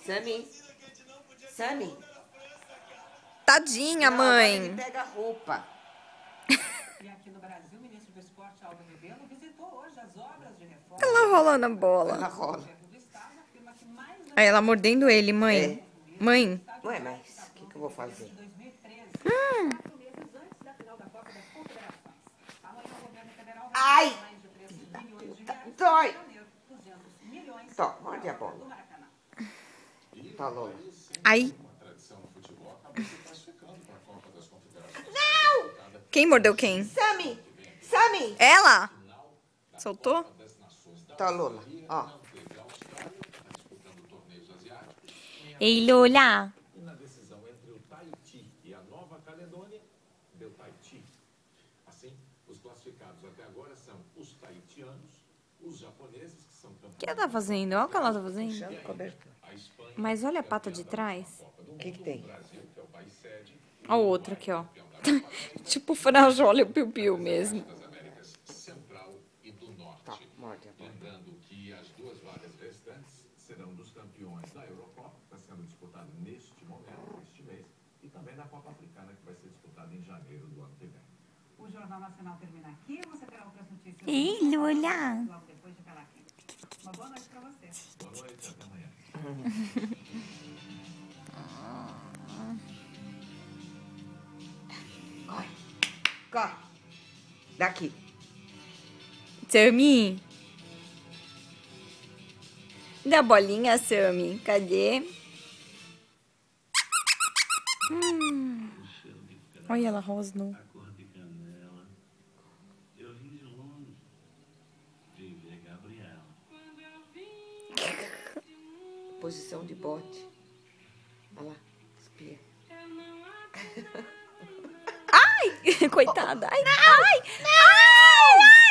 Sammy. Sammy. Tadinha, Não, mãe. agora ele pega a roupa. E aqui no Brasil, o ministro do Esporte, Aldo Rebelo, visitou hoje as obras de reforma. Ela rolando a bola. Ela rola. do Estado afirma que mais Aí ela mordendo ele, mãe. Mãe. Ué, mas o que eu vou fazer? 2013, 4 meses antes da final da Copa das Confederações. Amanhã o governo federal vai Ai! mais de 13 bilhões de reais. Dói! Em janeiro, 200 milhões Tó, morde a bola. do Maracanã. Tá, Lola. Aí. Quem mordeu quem? Sammy! Sammy! Ela? Soltou? Tá, Lola. Ó. Ei, Lola. Na decisão entre o Tahiti e a Nova Caledônia, deu Tahiti. Assim, os classificados até agora são os tahitianos, os japoneses, que são campeões. O que ela tá fazendo? Olha o que ela tá fazendo. Chama cobertor. Mas olha a pata de trás. O que tem? Olha o outro aqui, ó. Tipo Frajola e o Piu-Piu mesmo. Central e do Norte. Tá, morde a bola. Lembrando que as duas vagas restantes serão dos campeões da Eurocopa, que está sendo disputada neste momento, neste mês, e também da Copa Africana, que vai ser disputada em janeiro do ano que vem. O Jornal Nacional termina aqui. Você terá outras notícias. Ei, Lola. Logo depois de Pela Quente. Uma boa noite para você. Boa noite, até amanhã. Corre. Corre. Daqui. Sammy. Dá a bolinha, Sammy. Cadê? Olha ela rosnou. A cor de canela. Eu vim de longe. Vim ver Gabriela. Posição de bote. Olha lá. Espia. Ai, coitada. Ai, ai, ai, ai.